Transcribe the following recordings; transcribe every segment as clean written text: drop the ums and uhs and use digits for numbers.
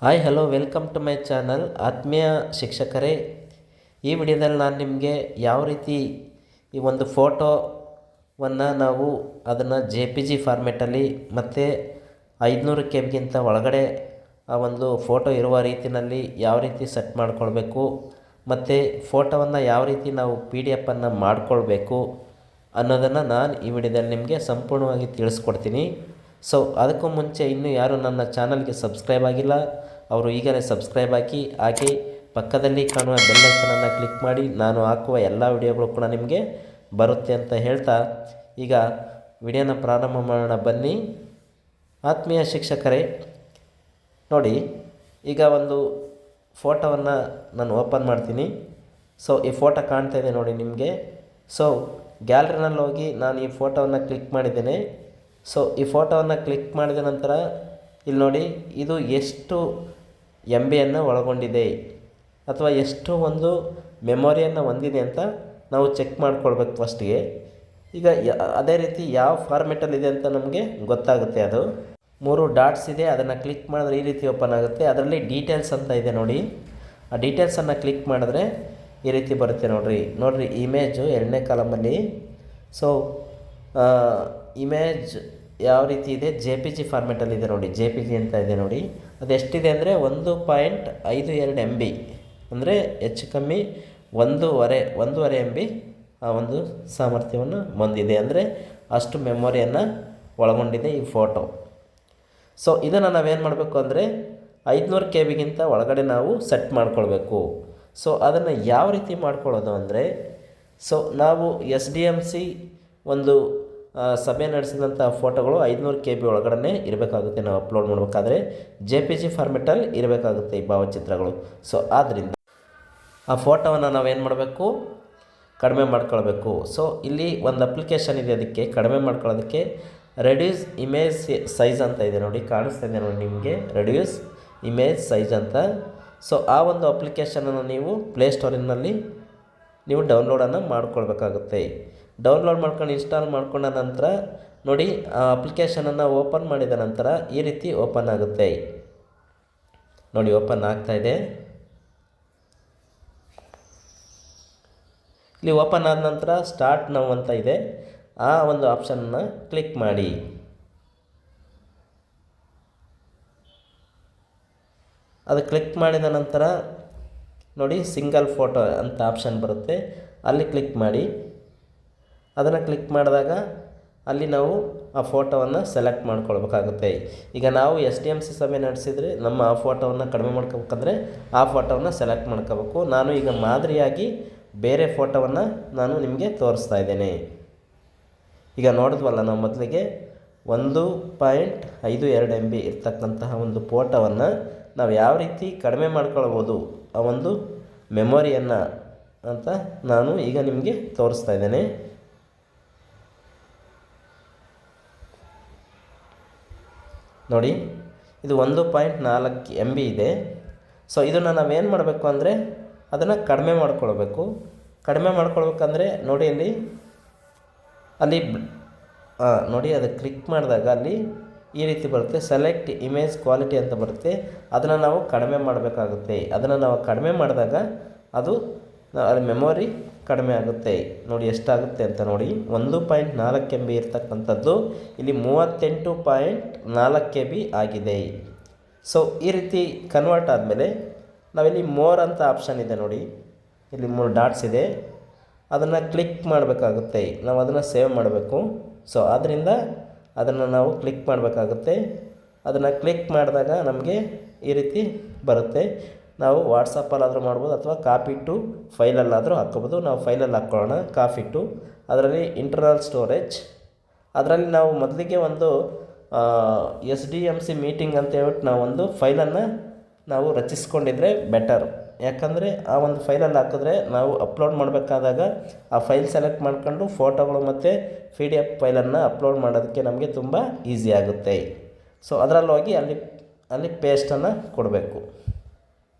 Hi hello welcome to my channel ಆತ್ಮೀಯ ಶಿಕ್ಷಕರೇ. ಈ ವಿಡಿಯೋದಲ್ಲಿ ನಾನು ನಿಮಗೆ ಯಾವ ರೀತಿ ಈ ಒಂದು ಫೋಟೋವನ್ನು ನಾವು ಅದನ್ನು JPG ಫಾರ್ಮೆಟಲ್ಲಿ ಮತ್ತು 500 KB ಒಳಗಡೆ ಆ ಒಂದು ಫೋಟೋ ಇರುವ ರೀತಿಯಲ್ಲಿ ಯಾವ ರೀತಿ ಸೆಟ್ ಮಾಡ್ಕೊಳ್ಬೇಕು ಮತ್ತು ಫೋಟೋವನ್ನು ಯಾವ ರೀತಿ ನಾವು PDF ಮಾಡ್ಕೊಳ್ಬೇಕು ಅನ್ನೋದನ್ನು ನಾನು ಈ ವಿಡಿಯೋದಲ್ಲಿ ನಿಮಗೆ ಸಂಪೂರ್ಣವಾಗಿ ತಿಳಿಸ್ಕೊಡ್ತೀನಿ. ಸೊ ಅದಕ್ಕೂ ಮುಂಚೆ ಇನ್ನೂ ಯಾರು ನನ್ನ ಚಾನಲ್ಗೆ ಸಬ್ಸ್ಕ್ರೈಬ್ ಆಗಿಲ್ಲ ಅವರು ಈಗಲೇ ಸಬ್ಸ್ಕ್ರೈಬ್ ಹಾಕಿ ಪಕ್ಕದಲ್ಲಿ ಕಾಣುವ ಬೆಲ್ ಐಕಾನನ್ನು ಕ್ಲಿಕ್ ಮಾಡಿ ನಾನು ಹಾಕುವ ಎಲ್ಲ ವಿಡಿಯೋಗಳು ಕೂಡ ನಿಮಗೆ ಬರುತ್ತೆ ಅಂತ ಹೇಳ್ತಾ ಈಗ ವಿಡಿಯೋನ ಪ್ರಾರಂಭ ಮಾಡೋಣ ಬನ್ನಿ. ಆತ್ಮೀಯ ಶಿಕ್ಷಕರೇ, ನೋಡಿ, ಈಗ ಒಂದು ಫೋಟೋವನ್ನು ನಾನು ಓಪನ್ ಮಾಡ್ತೀನಿ. ಸೊ ಈ ಫೋಟೋ ಕಾಣ್ತಾ ಇದೆ ನೋಡಿ ನಿಮಗೆ. ಸೊ ಗ್ಯಾಲರಿನಲ್ಲಿ ಹೋಗಿ ನಾನು ಈ ಫೋಟೋವನ್ನು ಕ್ಲಿಕ್ ಮಾಡಿದ್ದೇನೆ. ಸೊ ಈ ಫೋಟೋವನ್ನು ಕ್ಲಿಕ್ ಮಾಡಿದ ನಂತರ ಇಲ್ಲಿ ನೋಡಿ, ಇದು ಎಷ್ಟು MB ಒಳಗೊಂಡಿದೆ ಅಥವಾ ಎಷ್ಟು ಒಂದು ಮೆಮೊರಿಯನ್ನು ಹೊಂದಿದೆ ಅಂತ ನಾವು ಚೆಕ್ ಮಾಡ್ಕೊಳ್ಬೇಕು ಫಸ್ಟಿಗೆ. ಈಗ ಅದೇ ರೀತಿ ಯಾವ ಫಾರ್ಮೆಟಲ್ಲಿದೆ ಅಂತ ನಮಗೆ ಗೊತ್ತಾಗುತ್ತೆ. ಅದು 3 ಡಾಟ್ಸ್ ಇದೆ, ಅದನ್ನು ಕ್ಲಿಕ್ ಮಾಡಿದ್ರೆ ಈ ರೀತಿ ಓಪನ್ ಆಗುತ್ತೆ. ಅದರಲ್ಲಿ ಡೀಟೇಲ್ಸ್ ಅಂತ ಇದೆ ನೋಡಿ. ಆ ಡೀಟೇಲ್ಸನ್ನು ಕ್ಲಿಕ್ ಮಾಡಿದ್ರೆ ಈ ರೀತಿ ಬರುತ್ತೆ ನೋಡ್ರಿ ಇಮೇಜು 2ನೇ ಕಾಲಮಲ್ಲಿ. ಸೊ ಇಮೇಜ್ ಯಾವ ರೀತಿ ಇದೆ, JPG ಫಾರ್ಮೆಟಲ್ಲಿದೆ ನೋಡಿ. JPG ಅಂತ ಇದೆ ನೋಡಿ. ಅದೆಷ್ಟಿದೆ ಅಂದರೆ 1.52 MB, ಅಂದರೆ ಹೆಚ್ಚು ಕಮ್ಮಿ 1.5 MB ಆ ಒಂದು ಸಾಮರ್ಥ್ಯವನ್ನು ಹೊಂದಿದೆ. ಅಂದರೆ ಅಷ್ಟು ಮೆಮೊರಿಯನ್ನು ಒಳಗೊಂಡಿದೆ ಈ ಫೋಟೋ. ಸೊ ಇದನ್ನು ನಾವೇನು ಮಾಡಬೇಕು ಅಂದರೆ 500 KB ಒಳಗಡೆ ನಾವು ಸೆಟ್ ಮಾಡ್ಕೊಳ್ಬೇಕು. ಸೊ ಅದನ್ನು ಯಾವ ರೀತಿ ಮಾಡ್ಕೊಳ್ಳೋದು ಅಂದರೆ, ಸೊ ನಾವು SDMC ಒಂದು ಸಭೆ ನಡೆಸಿದಂಥ ಫೋಟೋಗಳು 500 KB ಒಳಗಡೆ ಇರಬೇಕಾಗುತ್ತೆ. ನಾವು ಅಪ್ಲೋಡ್ ಮಾಡಬೇಕಾದ್ರೆ JPG ಫಾರ್ಮೆಟಲ್ಲಿ ಇರಬೇಕಾಗುತ್ತೆ ಈ ಭಾವಚಿತ್ರಗಳು. ಸೊ ಆದ್ದರಿಂದ ಆ ಫೋಟೋವನ್ನು ನಾವೇನು ಮಾಡಬೇಕು, ಕಡಿಮೆ ಮಾಡ್ಕೊಳ್ಬೇಕು. ಸೊ ಇಲ್ಲಿ ಒಂದು ಅಪ್ಲಿಕೇಶನ್ ಇದೆ, ಅದಕ್ಕೆ ಕಡಿಮೆ ಮಾಡ್ಕೊಳ್ಳೋದಕ್ಕೆ ರೆಡ್ಯೂಸ್ ಇಮೇಜ್ ಸೈಜ್ ಅಂತ ಇದೆ ನೋಡಿ, ಕಾಣಿಸ್ತಾ ಇದೆ ನೋಡಿ ನಿಮಗೆ, ರೆಡ್ಯೂಸ್ ಇಮೇಜ್ ಸೈಜ್ ಅಂತ. ಸೊ ಆ ಒಂದು ಅಪ್ಲಿಕೇಶನನ್ನು ನೀವು ಪ್ಲೇಸ್ಟೋರಿನಲ್ಲಿ ನೀವು ಡೌನ್ಲೋಡನ್ನು ಮಾಡ್ಕೊಳ್ಬೇಕಾಗುತ್ತೆ. ಡೌನ್ಲೋಡ್ ಮಾಡ್ಕೊಂಡು ಇನ್ಸ್ಟಾಲ್ ಮಾಡ್ಕೊಂಡ ನಂತರ ನೋಡಿ, ಆ ಅಪ್ಲಿಕೇಶನನ್ನು ಓಪನ್ ಮಾಡಿದ ನಂತರ ಈ ರೀತಿ ಓಪನ್ ಆಗುತ್ತೆ ನೋಡಿ. ಓಪನ್ ಆಗ್ತಾಯಿದೆ. ಇಲ್ಲಿ ಓಪನ್ ಆದ ನಂತರ ಸ್ಟಾರ್ಟ್ ನೌ ಅಂತ ಇದೆ, ಆ ಒಂದು ಆಪ್ಷನ್ನ ಕ್ಲಿಕ್ ಮಾಡಿ. ಅದು ಕ್ಲಿಕ್ ಮಾಡಿದ ನಂತರ ನೋಡಿ ಸಿಂಗಲ್ ಫೋಟೋ ಅಂತ ಆಪ್ಷನ್ ಬರುತ್ತೆ, ಅಲ್ಲಿ ಕ್ಲಿಕ್ ಮಾಡಿ. ಅದನ್ನು ಕ್ಲಿಕ್ ಮಾಡಿದಾಗ ಅಲ್ಲಿ ನಾವು ಆ ಫೋಟೋವನ್ನು ಸೆಲೆಕ್ಟ್ ಮಾಡ್ಕೊಳ್ಬೇಕಾಗುತ್ತೆ. ಈಗ ನಾವು SDMC ಸಭೆ ನಡೆಸಿದರೆ ನಮ್ಮ ಆ ಫೋಟೋವನ್ನು ಕಡಿಮೆ ಮಾಡ್ಕೋಬೇಕಂದ್ರೆ ಆ ಫೋಟೋವನ್ನು ಸೆಲೆಕ್ಟ್ ಮಾಡ್ಕೋಬೇಕು. ನಾನು ಈಗ ಮಾದರಿಯಾಗಿ ಬೇರೆ ಫೋಟೋವನ್ನು ನಾನು ನಿಮಗೆ ತೋರಿಸ್ತಾ ಇದ್ದೇನೆ. ಈಗ ನೋಡಿದ್ವಲ್ಲ, ನಾವು ಮೊದಲಿಗೆ 1.52 MB ಇರ್ತಕ್ಕಂತಹ ಒಂದು ಫೋಟೋವನ್ನು ನಾವು ಯಾವ ರೀತಿ ಕಡಿಮೆ ಮಾಡ್ಕೊಳ್ಬೋದು ಆ ಒಂದು ಮೆಮೊರಿಯನ್ನು ಅಂತ ನಾನು ಈಗ ನಿಮಗೆ ತೋರಿಸ್ತಾ ಇದ್ದೇನೆ. ನೋಡಿ, ಇದು 1.4 MB ಇದೆ. ಸೊ ಇದನ್ನು ನಾವೇನು ಮಾಡಬೇಕು ಅಂದರೆ ಅದನ್ನು ಕಡಿಮೆ ಮಾಡ್ಕೊಳ್ಬೇಕು. ಕಡಿಮೆ ಮಾಡ್ಕೊಳ್ಬೇಕಂದ್ರೆ ನೋಡಿ, ಅಲ್ಲಿ ನೋಡಿ, ಅದು ಕ್ಲಿಕ್ ಮಾಡಿದಾಗ ಅಲ್ಲಿ ಈ ರೀತಿ ಬರುತ್ತೆ, ಸೆಲೆಕ್ಟ್ ಇಮೇಜ್ ಕ್ವಾಲಿಟಿ ಅಂತ ಬರುತ್ತೆ. ಅದನ್ನು ನಾವು ಕಡಿಮೆ ಮಾಡಬೇಕಾಗುತ್ತೆ. ಅದನ್ನು ನಾವು ಕಡಿಮೆ ಮಾಡಿದಾಗ ಅದು ಮೆಮೊರಿ ಕಡಿಮೆ ಆಗುತ್ತೆ. ನೋಡಿ ಎಷ್ಟಾಗುತ್ತೆ ಅಂತ ನೋಡಿ, 1.4 MB ಇರ್ತಕ್ಕಂಥದ್ದು ಇಲ್ಲಿ 38.4 KB ಆಗಿದೆ. ಸೊ ಈ ರೀತಿ ಕನ್ವರ್ಟ್ ಆದಮೇಲೆ ನಾವಿಲ್ಲಿ ಮೋರ್ ಅಂತ ಆಪ್ಷನ್ ಇದೆ ನೋಡಿ, ಇಲ್ಲಿ 3 ಡಾಟ್ಸ್ ಇದೆ, ಅದನ್ನು ಕ್ಲಿಕ್ ಮಾಡಬೇಕಾಗುತ್ತೆ. ನಾವು ಅದನ್ನು ಸೇವ್ ಮಾಡಬೇಕು. ಸೊ ಆದ್ದರಿಂದ ಅದನ್ನು ನಾವು ಕ್ಲಿಕ್ ಮಾಡಬೇಕಾಗುತ್ತೆ. ಅದನ್ನು ಕ್ಲಿಕ್ ಮಾಡಿದಾಗ ನಮಗೆ ಈ ರೀತಿ ಬರುತ್ತೆ. ನಾವು ವಾಟ್ಸಪ್ಪಲ್ಲಾದರೂ ಮಾಡ್ಬೋದು ಅಥವಾ ಕಾಪಿ ಟು ಫೈಲಲ್ಲಾದರೂ ಹಾಕ್ಕೋಬೋದು. ನಾವು ಫೈಲಲ್ಲಿ ಹಾಕ್ಕೊಳ್ಳೋಣ, ಕಾಪಿ ಟು. ಅದರಲ್ಲಿ ಇಂಟರ್ನಲ್ ಸ್ಟೋರೇಜ್, ಅದರಲ್ಲಿ ನಾವು ಮೊದಲಿಗೆ ಒಂದು SDMC ಮೀಟಿಂಗ್ ಅಂತ ಹೇಳ್ಬಿಟ್ಟು ನಾವು ಒಂದು ಫೈಲನ್ನು ನಾವು ರಚಿಸ್ಕೊಂಡಿದ್ರೆ ಬೆಟರ್. ಯಾಕಂದರೆ ಆ ಒಂದು ಫೈಲಲ್ಲಿ ಹಾಕಿದ್ರೆ ನಾವು ಅಪ್ಲೋಡ್ ಮಾಡಬೇಕಾದಾಗ ಆ ಫೈಲ್ ಸೆಲೆಕ್ಟ್ ಮಾಡ್ಕೊಂಡು ಫೋಟೋಗಳು ಮತ್ತು PDF ಫೈಲನ್ನು ಅಪ್ಲೋಡ್ ಮಾಡೋದಕ್ಕೆ ನಮಗೆ ತುಂಬ ಈಸಿ ಆಗುತ್ತೆ. ಸೊ ಅದರಲ್ಲಿ ಹೋಗಿ ಅಲ್ಲಿ ಪೇಸ್ಟನ್ನು ಕೊಡಬೇಕು.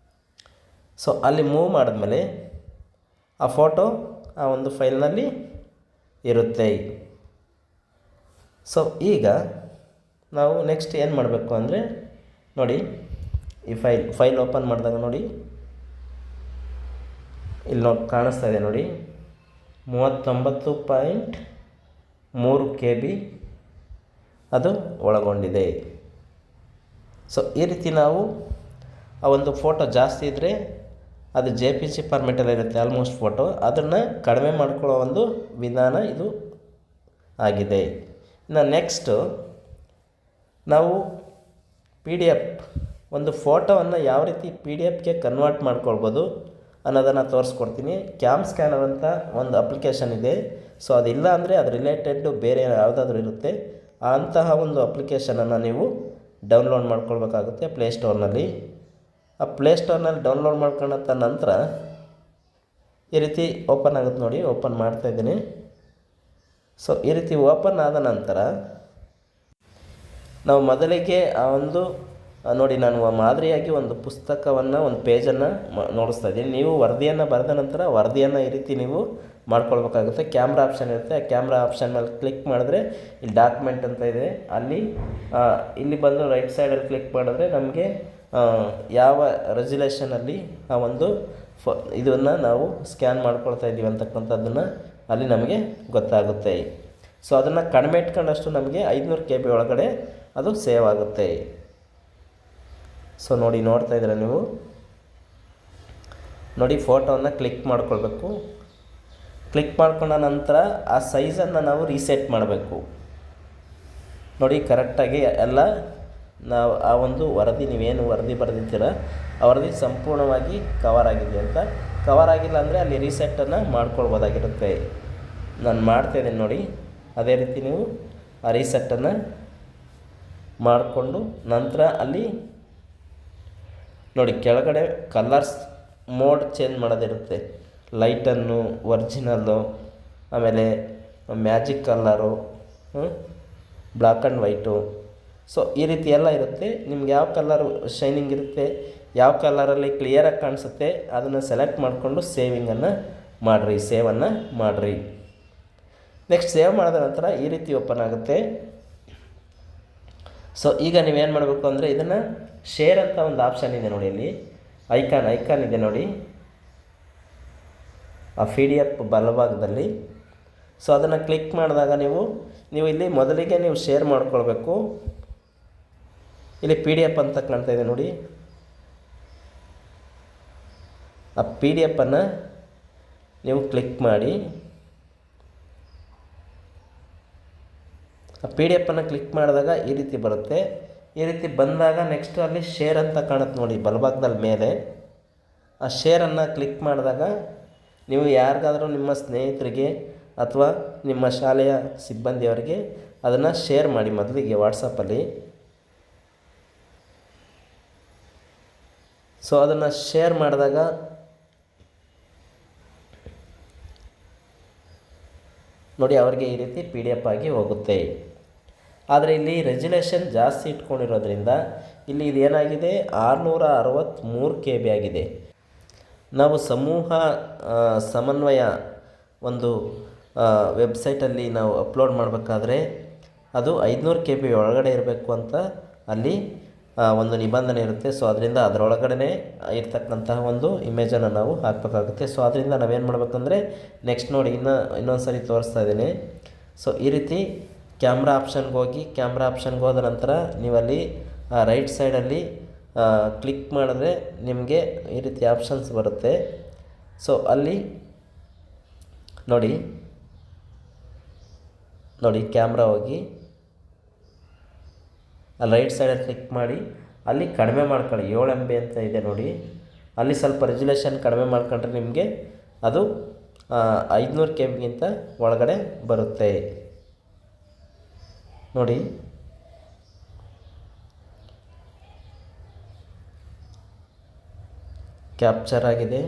ಸೊ ಅಲ್ಲಿ ಮೂವ್ ಮಾಡಿದ್ಮೇಲೆ ಆ ಫೋಟೋ ಆ ಒಂದು ಫೈಲ್ನಲ್ಲಿ ಇರುತ್ತೆ. ಸೊ ಈಗ ನಾವು ನೆಕ್ಸ್ಟ್ ಏನು ಮಾಡಬೇಕು ಅಂದರೆ ನೋಡಿ, ಈ ಫೈಲ್ ಓಪನ್ ಮಾಡಿದಾಗ ನೋಡಿ, ಇಲ್ಲಿ ಕಾಣಿಸ್ತಾ ಇದೆ ನೋಡಿ, 39.3 KB ಅದು ಒಳಗೊಂಡಿದೆ. ಸೊ ಈ ರೀತಿ ನಾವು ಆ ಒಂದು ಫೋಟೋ ಜಾಸ್ತಿ ಇದ್ದರೆ ಅದು JPG ಫಾರ್ಮೆಟಲ್ಲಿರುತ್ತೆ ಆಲ್ಮೋಸ್ಟ್ ಫೋಟೋ, ಅದನ್ನು ಕಡಿಮೆ ಮಾಡ್ಕೊಳ್ಳೋ ಒಂದು ವಿಧಾನ ಇದು ಆಗಿದೆ. ಇನ್ನು ನೆಕ್ಸ್ಟು ನಾವು PDF ಒಂದು ಫೋಟೋವನ್ನು ಯಾವ ರೀತಿ PDFಗೆ ಕನ್ವರ್ಟ್ ಮಾಡ್ಕೊಳ್ಬೋದು ಅನ್ನೋದನ್ನು ತೋರಿಸ್ಕೊಡ್ತೀನಿ. ಕ್ಯಾಮ್ ಸ್ಕ್ಯಾನರ್ ಅಂತ ಒಂದು ಅಪ್ಲಿಕೇಶನ್ ಇದೆ. ಸೊ ಅದಿಲ್ಲ ಅಂದರೆ ಅದು ರಿಲೇಟೆಡ್ ಬೇರೆ ಯಾವುದಾದ್ರೂ ಇರುತ್ತೆ, ಅಂತಹ ಒಂದು ಅಪ್ಲಿಕೇಶನನ್ನು ನೀವು ಡೌನ್ಲೋಡ್ ಮಾಡ್ಕೊಳ್ಬೇಕಾಗುತ್ತೆ ಪ್ಲೇಸ್ಟೋರ್ನಲ್ಲಿ. ಆ ಪ್ಲೇಸ್ಟೋರ್ನಲ್ಲಿ ಡೌನ್ಲೋಡ್ ಮಾಡ್ಕೊಂಡ ನಂತರ ಈ ರೀತಿ ಓಪನ್ ಆಗುತ್ತೆ ನೋಡಿ, ಓಪನ್ ಮಾಡ್ತಾಯಿದ್ದೀನಿ. ಸೊ ಈ ರೀತಿ ಓಪನ್ ಆದ ನಂತರ ನಾವು ಮೊದಲಿಗೆ ಆ ಒಂದು ನೋಡಿ, ನಾನು ಮಾದರಿಯಾಗಿ ಒಂದು ಪುಸ್ತಕವನ್ನು ಒಂದು ಪೇಜನ್ನು ನೋಡಿಸ್ತಾ ಇದ್ದೀನಿ. ನೀವು ವರದಿಯನ್ನು ಬರೆದ ನಂತರ ವರದಿಯನ್ನು ಈ ರೀತಿ ನೀವು ಮಾಡ್ಕೊಳ್ಬೇಕಾಗುತ್ತೆ. ಕ್ಯಾಮ್ರಾ ಆಪ್ಷನ್ ಇರುತ್ತೆ, ಆ ಕ್ಯಾಮ್ರಾ ಆಪ್ಷನ್ ಮೇಲೆ ಕ್ಲಿಕ್ ಮಾಡಿದ್ರೆ ಇಲ್ಲಿ ಡಾಕ್ಯುಮೆಂಟ್ ಅಂತ ಇದೆ, ಇಲ್ಲಿ ಬಂದು ರೈಟ್ ಸೈಡಲ್ಲಿ ಕ್ಲಿಕ್ ಮಾಡಿದ್ರೆ ನಮಗೆ ಯಾವ ರೆಸಲ್ಯೂಷನಲ್ಲಿ ಆ ಒಂದು ಇದನ್ನು ನಾವು ಸ್ಕ್ಯಾನ್ ಮಾಡ್ಕೊಳ್ತಾ ಇದ್ದೀವಿ ಅಂತಕ್ಕಂಥದ್ದನ್ನು ಅಲ್ಲಿ ನಮಗೆ ಗೊತ್ತಾಗುತ್ತೆ. ಸೊ ಅದನ್ನು ಕಡಿಮೆ ಇಟ್ಕೊಂಡಷ್ಟು ನಮಗೆ 500 KB ಒಳಗಡೆ ಅದು ಸೇವ್ ಆಗುತ್ತೆ. ಸೊ ನೋಡಿ, ನೋಡ್ತಾ ಇದ್ದೀರಾ ನೀವು ನೋಡಿ, ಫೋಟೋವನ್ನು ಕ್ಲಿಕ್ ಮಾಡ್ಕೊಳ್ಬೇಕು. ಕ್ಲಿಕ್ ಮಾಡ್ಕೊಂಡ ನಂತರ ಆ ಸೈಜನ್ನು ನಾವು ರೀಸೆಟ್ ಮಾಡಬೇಕು. ನೋಡಿ, ಕರೆಕ್ಟಾಗಿ ಎಲ್ಲ ನಾವು ಆ ಒಂದು ವರದಿ, ನೀವೇನು ವರದಿ ಬರೆದಿರ್ತೀರ ಆ ವರದಿ ಸಂಪೂರ್ಣವಾಗಿ ಕವರ್ ಆಗಿದೆ ಅಂತ. ಕವರ್ ಆಗಿಲ್ಲ ಅಂದರೆ ಅಲ್ಲಿ ರೀಸೆಟ್ಟನ್ನು ಮಾಡ್ಕೊಳ್ಬೋದಾಗಿರುತ್ತೆ. ನಾನು ಮಾಡ್ತಾಯಿದ್ದೀನಿ ನೋಡಿ, ಅದೇ ರೀತಿ ನೀವು ಆ ರೀಸೆಟ್ಟನ್ನು ಮಾಡಿಕೊಂಡು ನಂತರ ಅಲ್ಲಿ ನೋಡಿ ಕೆಳಗಡೆ ಕಲರ್ಸ್ ಮೋಡ್ ಚೇಂಜ್ ಮಾಡೋದಿರುತ್ತೆ. ಲೈಟನ್ನು, ಒರಿಜಿನಲ್ಲು, ಆಮೇಲೆ magic colour, black and white. So ಈ ರೀತಿ ಎಲ್ಲ ಇರುತ್ತೆ. ನಿಮ್ಗೆ ಯಾವ ಕಲರ್ ಶೈನಿಂಗ್ ಇರುತ್ತೆ, ಯಾವ ಕಲರಲ್ಲಿ ಕ್ಲಿಯರಾಗಿ ಕಾಣಿಸುತ್ತೆ ಅದನ್ನು ಸೆಲೆಕ್ಟ್ ಮಾಡಿಕೊಂಡು ಸೇವಿಂಗನ್ನು ಮಾಡಿರಿ, ಸೇವನ್ನು ಮಾಡಿರಿ. ನೆಕ್ಸ್ಟ್ ಸೇವ್ ಮಾಡಿದ ನಂತರ ಈ ರೀತಿ ಓಪನ್ ಆಗುತ್ತೆ. ಸೊ ಈಗ ನೀವೇನು ಮಾಡಬೇಕು ಅಂದರೆ ಇದನ್ನು ಶೇರ್ ಅಂತ ಒಂದು ಆಪ್ಷನ್ ಇದೆ ನೋಡಿ, ಇಲ್ಲಿ ಐಕಾನ್ ಇದೆ ನೋಡಿ, ಆ PDF ಬಲಭಾಗದಲ್ಲಿ. ಸೊ ಅದನ್ನು ಕ್ಲಿಕ್ ಮಾಡಿದಾಗ ನೀವು ಇಲ್ಲಿ ಮೊದಲಿಗೆ ನೀವು ಶೇರ್ ಮಾಡ್ಕೊಳ್ಬೇಕು. ಇಲ್ಲಿ PDF ಅಂತ ಕಾಣ್ತಾ ಇದೆ ನೋಡಿ, ಆ PDF ಅನ್ನು ನೀವು ಕ್ಲಿಕ್ ಮಾಡಿ. ಆ PDF ಅನ್ನು ಕ್ಲಿಕ್ ಮಾಡಿದಾಗ ಈ ರೀತಿ ಬರುತ್ತೆ. ಈ ರೀತಿ ಬಂದಾಗ ನೆಕ್ಸ್ಟ್ ಅಲ್ಲಿ ಶೇರ್ ಅಂತ ಕಾಣುತ್ತೆ ನೋಡಿ ಬಲಭಾಗದಲ್ಲಿ ಮೇಲೆ. ಆ ಶೇರನ್ನು ಕ್ಲಿಕ್ ಮಾಡಿದಾಗ ನೀವು ಯಾರಿಗಾದರೂ ನಿಮ್ಮ ಸ್ನೇಹಿತರಿಗೆ ಅಥವಾ ನಿಮ್ಮ ಶಾಲೆಯ ಸಿಬ್ಬಂದಿಯವರಿಗೆ ಅದನ್ನು ಶೇರ್ ಮಾಡಿ ಮೊದಲಿಗೆ ವಾಟ್ಸಪ್ಪಲ್ಲಿ. ಸೊ ಅದನ್ನು ಶೇರ್ ಮಾಡಿದಾಗ ನೋಡಿ ಅವರಿಗೆ ಈ ರೀತಿ PDF ಆಗಿ ಹೋಗುತ್ತೆ. ಆದರೆ ಇಲ್ಲಿ ರೆಸಲ್ಯೂಷನ್ ಜಾಸ್ತಿ ಇಟ್ಕೊಂಡಿರೋದ್ರಿಂದ ಇಲ್ಲಿ ಇದೇನಾಗಿದೆ 663 KB ಆಗಿದೆ. ನಾವು ಸಮೂಹ ಸಮನ್ವಯ ಒಂದು ವೆಬ್ಸೈಟಲ್ಲಿ ನಾವು ಅಪ್ಲೋಡ್ ಮಾಡಬೇಕಾದ್ರೆ ಅದು 500 KB ಒಳಗಡೆ ಇರಬೇಕು ಅಂತ ಅಲ್ಲಿ ಒಂದು ನಿಬಂಧನೆ ಇರುತ್ತೆ. ಸೊ ಅದರಿಂದ ಅದರೊಳಗಡೆ ಇರ್ತಕ್ಕಂತಹ ಒಂದು ಇಮೇಜನ್ನು ನಾವು ಹಾಕಬೇಕಾಗುತ್ತೆ. ಸೊ ಅದರಿಂದ ನಾವೇನು ಮಾಡಬೇಕಂದ್ರೆ ನೆಕ್ಸ್ಟ್ ನೋಡಿ, ಇನ್ನೊಂದು ಸರಿ ತೋರಿಸ್ತಾ ಇದ್ದೀನಿ. ಸೊ ಈ ರೀತಿ ಕ್ಯಾಮ್ರಾ ಆಪ್ಷನ್ಗೆ ಹೋದ ನಂತರ ನೀವಲ್ಲಿ ರೈಟ್ ಸೈಡಲ್ಲಿ ಕ್ಲಿಕ್ ಮಾಡಿದ್ರೆ ನಿಮಗೆ ಈ ರೀತಿ ಆಪ್ಷನ್ಸ್ ಬರುತ್ತೆ. ಸೊ ಅಲ್ಲಿ ನೋಡಿ ಕ್ಯಾಮ್ರಾ ಹೋಗಿ ಅಲ್ಲಿ ರೈಟ್ ಸೈಡಲ್ಲಿ ಕ್ಲಿಕ್ ಮಾಡಿ ಅಲ್ಲಿ ಕಡಿಮೆ ಮಾಡ್ಕೊಳ್ಳಿ. 7 MB ಅಂತ ಇದೆ ನೋಡಿ, ಅಲ್ಲಿ ಸ್ವಲ್ಪ ರೆಸಲ್ಯೂಷನ್ ಕಡಿಮೆ ಮಾಡ್ಕೊಂಡ್ರೆ ನಿಮಗೆ ಅದು 500 KBಗಿಂತ ಒಳಗಡೆ ಬರುತ್ತೆ ನೋಡಿ. ಕ್ಯಾಪ್ಚರ್ ಆಗಿದೆ.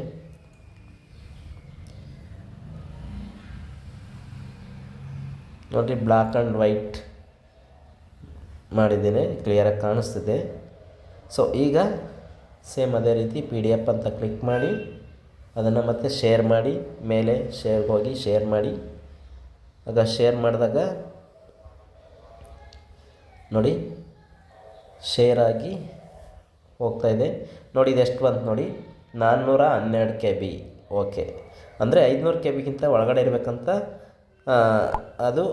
ನೋಡಿ, ಬ್ಲ್ಯಾಕ್ ಆ್ಯಂಡ್ ವೈಟ್ ಮಾಡಿದ್ದೇನೆ, ಕ್ಲಿಯರಾಗಿ ಕಾಣಿಸ್ತಿದೆ. ಸೊ ಈಗ ಸೇಮ್ ಅದೇ ರೀತಿ PDF ಅಂತ ಕ್ಲಿಕ್ ಮಾಡಿ ಅದನ್ನು ಮತ್ತೆ ಶೇರ್ ಮಾಡಿ, ಮೇಲೆ ಶೇರ್ಗೆ ಹೋಗಿ ಶೇರ್ ಮಾಡಿ. ಆಗ ಶೇರ್ ಮಾಡಿದಾಗ ನೋಡಿ ಶೇರ್ ಆಗಿ ಹೋಗ್ತಾ ಇದೆ ನೋಡಿ. ಇದು ಎಷ್ಟು ಬಂತು ನೋಡಿ, 412 KB. ಓಕೆ, ಅಂದರೆ 500 KBಗಿಂತ ಒಳಗಡೆ ಇರಬೇಕಂತ ಅದು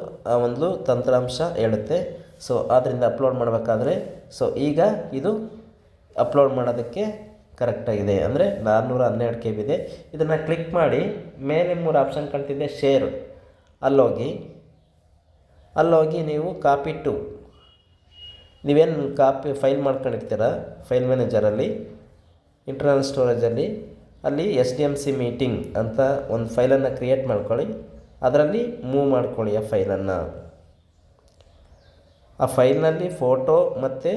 ಒಂದು ತಂತ್ರಾಂಶ ಹೇಳುತ್ತೆ. ಸೊ ಆದ್ದರಿಂದ ಅಪ್ಲೋಡ್ ಮಾಡಬೇಕಾದ್ರೆ ಈಗ ಇದು ಅಪ್ಲೋಡ್ ಮಾಡೋದಕ್ಕೆ ಕರೆಕ್ಟಾಗಿದೆ. ಅಂದರೆ 412 KB ಇದೆ. ಇದನ್ನು ಕ್ಲಿಕ್ ಮಾಡಿ ಮೇಲೆ 3 ಆಪ್ಷನ್ ಕಾಣ್ತಿದೆ, ಶೇರ್. ಅಲ್ಲೋಗಿ ನೀವು ಕಾಪಿ ಟು, ನೀವೇನು ಫೈಲ್ ಮಾಡ್ಕೊಂಡಿರ್ತೀರ ಫೈಲ್ ಮ್ಯಾನೇಜರಲ್ಲಿ, ಇಂಟರ್ನಲ್ ಸ್ಟೋರೇಜಲ್ಲಿ, ಅಲ್ಲಿ SDMC ಮೀಟಿಂಗ್ ಅಂತ ಒಂದು ಫೈಲನ್ನು ಕ್ರಿಯೇಟ್ ಮಾಡ್ಕೊಳ್ಳಿ. ಅದರಲ್ಲಿ ಮೂವ್ ಮಾಡ್ಕೊಳ್ಳಿ ಆ ಫೈಲನ್ನು. ಆ ಫೈಲ್ನಲ್ಲಿ ಫೋಟೋ ಮತ್ತು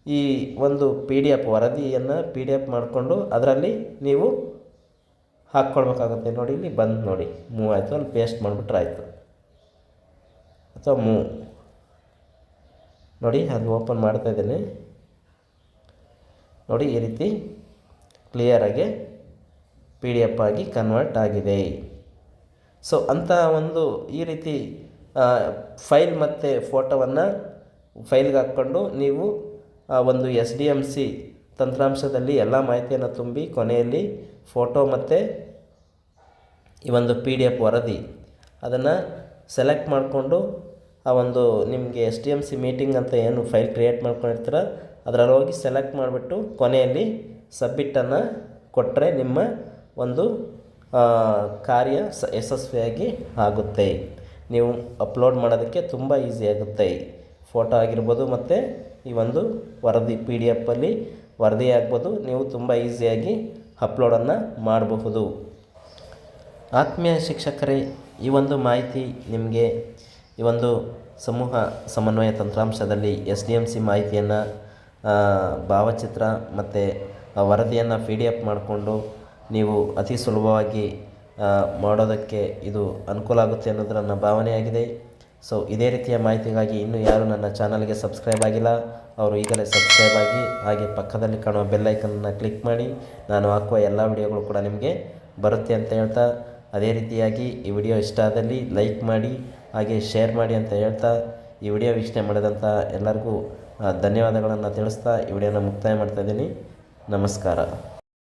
ಈ ಒಂದು PDF ವರದಿಯನ್ನು PDF ಮಾಡಿಕೊಂಡು ಅದರಲ್ಲಿ ನೀವು ಹಾಕ್ಕೊಳ್ಬೇಕಾಗುತ್ತೆ. ನೋಡಿ ಇಲ್ಲಿ ಬಂದು ನೋಡಿ, ಮೂವ್ ಆಯಿತು. ಅಲ್ಲಿ ಪೇಸ್ಟ್ ಮಾಡಿಬಿಟ್ರೆ ಆಯಿತು, ಅಥವಾ ಮೂವ್ ನೋಡಿ. ಅದು ಓಪನ್ ಮಾಡ್ತಾಯಿದ್ದೀನಿ ನೋಡಿ. ಈ ರೀತಿ ಕ್ಲಿಯರಾಗಿ PDF ಆಗಿ ಕನ್ವರ್ಟ್ ಆಗಿದೆ. ಸೊ ಅಂಥ ಒಂದು ಈ ರೀತಿ ಫೈಲ್ ಮತ್ತು ಫೋಟೋವನ್ನು ಫೈಲ್ಗೆ ಹಾಕ್ಕೊಂಡು ನೀವು ಒಂದು SDMC ತಂತ್ರಾಂಶದಲ್ಲಿ ಎಲ್ಲ ಮಾಹಿತಿಯನ್ನು ತುಂಬಿ ಕೊನೆಯಲ್ಲಿ ಫೋಟೋ ಮತ್ತು ಈ ಒಂದು PDF ವರದಿ ಅದನ್ನು ಸೆಲೆಕ್ಟ್ ಮಾಡಿಕೊಂಡು ಆ ಒಂದು ನಿಮಗೆ SDMC ಮೀಟಿಂಗ್ ಅಂತ ಏನು ಫೈಲ್ ಕ್ರಿಯೇಟ್ ಮಾಡ್ಕೊಂಡಿರ್ತೀರ ಅದರಲ್ಲಿ ಹೋಗಿ ಸೆಲೆಕ್ಟ್ ಮಾಡಿಬಿಟ್ಟು ಕೊನೆಯಲ್ಲಿ ಸಬ್ಮಿಟನ್ನು ಕೊಟ್ಟರೆ ನಿಮ್ಮ ಒಂದು ಕಾರ್ಯ ಯಶಸ್ವಿಯಾಗಿ ಆಗುತ್ತೆ. ನೀವು ಅಪ್ಲೋಡ್ ಮಾಡೋದಕ್ಕೆ ತುಂಬ ಈಸಿ ಆಗುತ್ತೆ. ಫೋಟೋ ಆಗಿರ್ಬೋದು ಮತ್ತು ಈ ಒಂದು ವರದಿ PDF ವರದಿ ಆಗ್ಬೋದು. ನೀವು ತುಂಬ ಈಸಿಯಾಗಿ ಅಪ್ಲೋಡನ್ನು ಮಾಡಬಹುದು. ಆತ್ಮೀಯ ಶಿಕ್ಷಕರೇ, ಈ ಒಂದು ಮಾಹಿತಿ ನಿಮಗೆ ಈ ಒಂದು ಸಮೂಹ ಸಮನ್ವಯ ತಂತ್ರಾಂಶದಲ್ಲಿ SDMC ಮಾಹಿತಿಯನ್ನು ಭಾವಚಿತ್ರ ಮತ್ತು ವರದಿಯನ್ನು PDF ಮಾಡಿಕೊಂಡು ನೀವು ಅತಿ ಸುಲಭವಾಗಿ ಮಾಡೋದಕ್ಕೆ ಇದು ಅನುಕೂಲ ಆಗುತ್ತೆ ಅನ್ನೋದು ನನ್ನ ಭಾವನೆಯಾಗಿದೆ. ಸೊ ಇದೇ ರೀತಿಯ ಮಾಹಿತಿಗಾಗಿ ಇನ್ನೂ ಯಾರು ನನ್ನ ಚಾನಲ್ಗೆ ಸಬ್ಸ್ಕ್ರೈಬ್ ಆಗಿಲ್ಲ ಅವರು ಈಗಲೇ ಸಬ್ಸ್ಕ್ರೈಬ್ ಆಗಿ, ಹಾಗೆ ಪಕ್ಕದಲ್ಲಿ ಕಾಣುವ ಬೆಲ್ಲೈಕನನ್ನು ಕ್ಲಿಕ್ ಮಾಡಿ. ನಾನು ಹಾಕುವ ಎಲ್ಲ ವಿಡಿಯೋಗಳು ಕೂಡ ನಿಮಗೆ ಬರುತ್ತೆ ಅಂತ ಹೇಳ್ತಾ, ಅದೇ ರೀತಿಯಾಗಿ ಈ ವಿಡಿಯೋ ಇಷ್ಟ ಆದಲ್ಲಿ ಲೈಕ್ ಮಾಡಿ, ಹಾಗೆ ಶೇರ್ ಮಾಡಿ ಅಂತ ಹೇಳ್ತಾ, ಈ ವಿಡಿಯೋ ವೀಕ್ಷಣೆ ಮಾಡಿದಂಥ ಎಲ್ಲರಿಗೂ ಧನ್ಯವಾದಗಳನ್ನು ತಿಳಿಸ್ತಾ ಈ ವಿಡಿಯೋನ ಮುಕ್ತಾಯ ಮಾಡ್ತಾಯಿದ್ದೀನಿ. ನಮಸ್ಕಾರ.